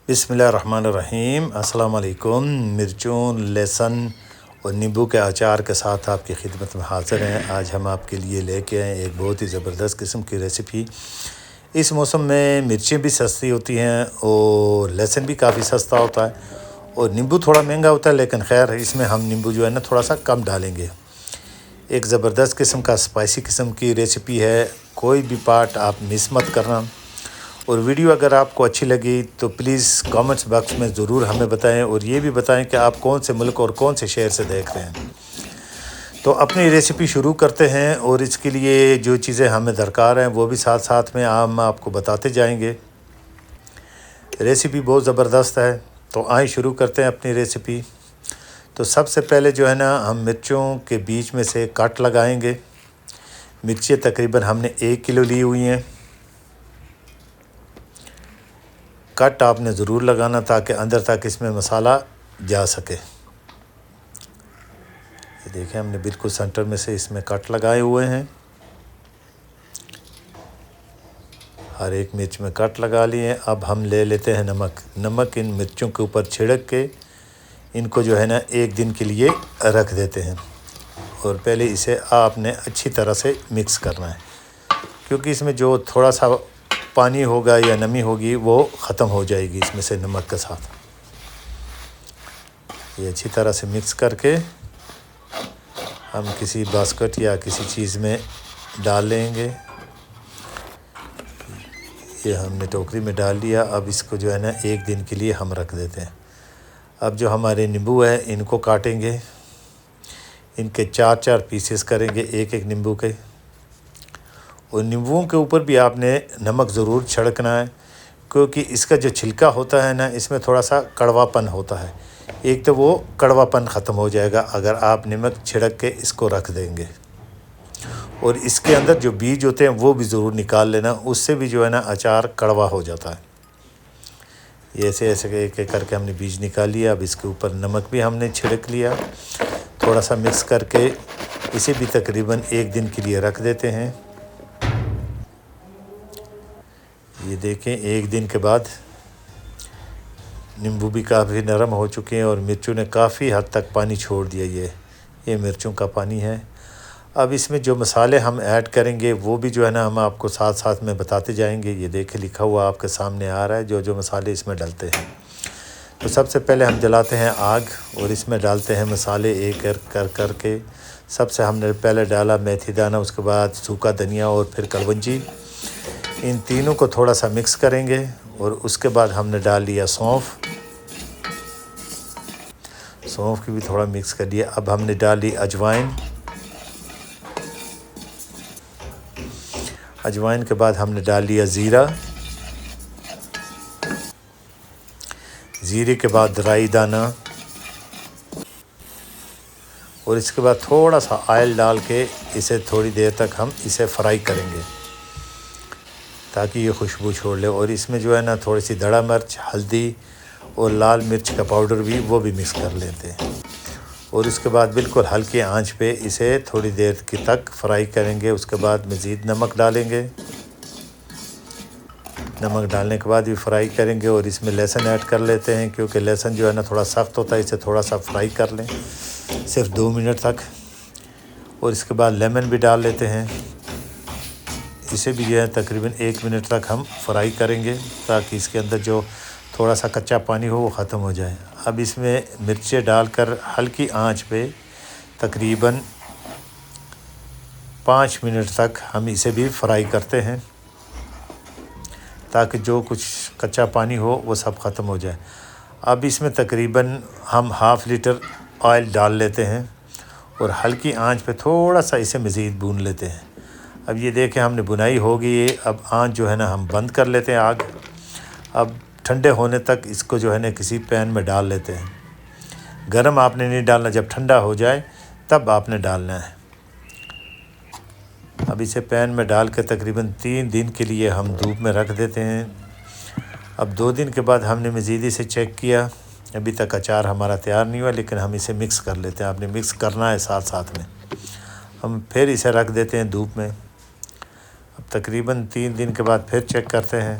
बिस्मिल्लाहिर्रहमानिर्रहीम। अस्सलाम वालेकुम। मिर्चों, लहसुन और नींबू के अचार के साथ आपकी खिदमत में हाज़िर हैं। आज हम आपके लिए लेके आए एक बहुत ही ज़बरदस्त किस्म की रेसिपी। इस मौसम में मिर्चें भी सस्ती होती हैं और लहसुन भी काफ़ी सस्ता होता है और नींबू थोड़ा महंगा होता है, लेकिन खैर इसमें हम नींबू जो है ना थोड़ा सा कम डालेंगे। एक ज़बरदस्त किस्म का स्पाइसी किस्म की रेसिपी है, कोई भी पार्ट आप मिस मत करना। और वीडियो अगर आपको अच्छी लगी तो प्लीज़ कमेंट्स बॉक्स में ज़रूर हमें बताएं और ये भी बताएं कि आप कौन से मुल्क और कौन से शहर से देख रहे हैं। तो अपनी रेसिपी शुरू करते हैं और इसके लिए जो चीज़ें हमें दरकार हैं वो भी साथ साथ में हम आपको बताते जाएंगे। रेसिपी बहुत ज़बरदस्त है, तो आइए शुरू करते हैं अपनी रेसिपी। तो सबसे पहले जो है ना हम मिर्चों के बीच में से कट लगाएंगे। मिर्चें तकरीबन हमने 1 किलो ली हुई हैं। कट आपने ज़रूर लगाना ताकि अंदर तक इसमें मसाला जा सके। ये देखें हमने बिल्कुल सेंटर में से इसमें कट लगाए हुए हैं। हर एक मिर्च में कट लगा लिए। अब हम ले लेते हैं नमक इन मिर्चों के ऊपर छिड़क के इनको जो है ना 1 दिन के लिए रख देते हैं। और पहले इसे आपने अच्छी तरह से मिक्स करना है, क्योंकि इसमें जो थोड़ा सा पानी होगा या नमी होगी वो ख़त्म हो जाएगी इसमें से नमक के साथ। ये अच्छी तरह से मिक्स करके हम किसी बास्केट या किसी चीज़ में डाल लेंगे। ये हमने टोकरी में डाल लिया। अब इसको जो है ना 1 दिन के लिए हम रख देते हैं। अब जो हमारे नींबू है इनको काटेंगे, इनके 4-4 पीसेस करेंगे एक एक नींबू के। और नींबुओं के ऊपर भी आपने नमक ज़रूर छिड़कना है, क्योंकि इसका जो छिलका होता है ना इसमें थोड़ा सा कड़वापन होता है। एक तो वो कड़वापन ख़त्म हो जाएगा अगर आप नमक छिड़क के इसको रख देंगे। और इसके अंदर जो बीज होते हैं वो भी ज़रूर निकाल लेना, उससे भी जो है ना अचार कड़वा हो जाता है। ये ऐसे एक एक करके हमने बीज निकाल लिया। अब इसके ऊपर नमक भी हमने छिड़क लिया। थोड़ा सा मिक्स करके इसे भी तकरीबन 1 दिन के लिए रख देते हैं। ये देखें 1 दिन के बाद नींबू भी काफ़ी नरम हो चुके हैं और मिर्चों ने काफ़ी हद तक पानी छोड़ दिया। ये मिर्चों का पानी है। अब इसमें जो मसाले हम ऐड करेंगे वो भी जो है ना हम आपको साथ साथ में बताते जाएंगे। ये देखें लिखा हुआ आपके सामने आ रहा है जो जो मसाले इसमें डलते हैं। तो सबसे पहले हम जलाते हैं आग और इसमें डालते हैं मसाले एक करके। सबसे हमने पहले डाला मेथी दाना, उसके बाद सूखा धनिया और फिर कलवंजी। इन तीनों को थोड़ा सा मिक्स करेंगे और उसके बाद हमने डाल लिया सौंफ की भी थोड़ा मिक्स कर लिया। अब हमने डाल ली अजवाइन के बाद हमने डाल लिया ज़ीरे के बाद राई दाना और इसके बाद थोड़ा सा ऑयल डाल के इसे थोड़ी देर तक हम इसे फ्राई करेंगे ताकि ये खुशबू छोड़ ले। और इसमें जो है ना थोड़ी सी दड़ा मिर्च, हल्दी और लाल मिर्च का पाउडर भी वो भी मिक्स कर लेते हैं। और उसके बाद बिल्कुल हल्की आंच पे इसे थोड़ी देर की तक फ्राई करेंगे। उसके बाद मज़ीद नमक डालेंगे। नमक डालने के बाद भी फ्राई करेंगे और इसमें लहसुन ऐड कर लेते हैं, क्योंकि लहसुन जो है ना थोड़ा सख्त होता है। इसे थोड़ा सा फ्राई कर लें सिर्फ 2 मिनट तक। और इसके बाद लेमन भी डाल लेते हैं। इसे भी जो है तकरीबन 1 मिनट तक हम फ्राई करेंगे ताकि इसके अंदर जो थोड़ा सा कच्चा पानी हो वो ख़त्म हो जाए। अब इसमें मिर्चें डालकर हल्की आंच पे तकरीबन 5 मिनट तक हम इसे भी फ्राई करते हैं ताकि जो कुछ कच्चा पानी हो वो सब ख़त्म हो जाए। अब इसमें तकरीबन हम ½ लीटर ऑयल डाल लेते हैं और हल्की आंच पे थोड़ा सा इसे मज़ीद भून लेते हैं। अब ये देखें हमने बुनाई हो गई है। अब आंच जो है ना हम बंद कर लेते हैं आग। अब ठंडे होने तक इसको जो है ना किसी पैन में डाल लेते हैं। गरम आपने नहीं डालना, जब ठंडा हो जाए तब आपने डालना है। अब इसे पैन में डाल के तकरीबन 3 दिन के लिए हम धूप में रख देते हैं। अब 2 दिन के बाद हमने मज़ीद इसे चेक किया, अभी तक अचार हमारा तैयार नहीं हुआ, लेकिन हम इसे मिक्स कर लेते हैं। आपने मिक्स करना है साथ साथ में। हम फिर इसे रख देते हैं धूप में। अब तकरीबन 3 दिन के बाद फिर चेक करते हैं।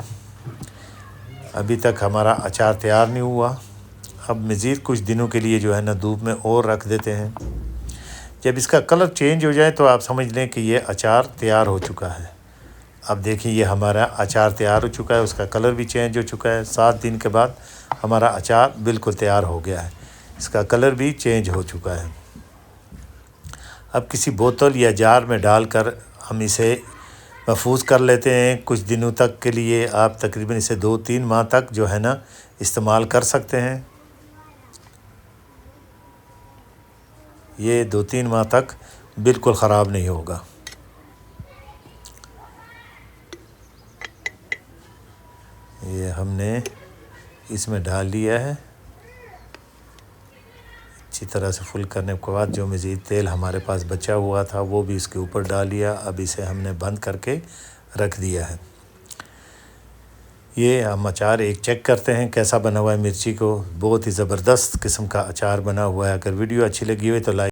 अभी तक हमारा अचार तैयार नहीं हुआ। अब मज़ीद कुछ दिनों के लिए जो है ना धूप में और रख देते हैं। जब इसका कलर चेंज हो जाए तो आप समझ लें कि ये अचार तैयार हो चुका है। अब देखिए ये हमारा अचार तैयार हो चुका है, उसका कलर भी चेंज हो चुका है। 7 दिन के बाद हमारा अचार बिल्कुल तैयार हो गया है, इसका कलर भी चेंज हो चुका है। अब किसी बोतल या जार में डालकर हम इसे महफूज कर लेते हैं कुछ दिनों तक के लिए। आप तकरीबन इसे 2-3 माह तक जो है ना इस्तेमाल कर सकते हैं। ये 2-3 माह तक बिल्कुल ख़राब नहीं होगा। ये हमने इसमें डाल लिया है। अच्छी तरह से फुल करने के बाद जो मज़ीद तेल हमारे पास बचा हुआ था वो भी इसके ऊपर डाल लिया। अब इसे हमने बंद करके रख दिया है। ये हम अचार एक चेक करते हैं कैसा बना हुआ है। मिर्ची को बहुत ही ज़बरदस्त किस्म का अचार बना हुआ है। अगर वीडियो अच्छी लगी हुई तो लाइक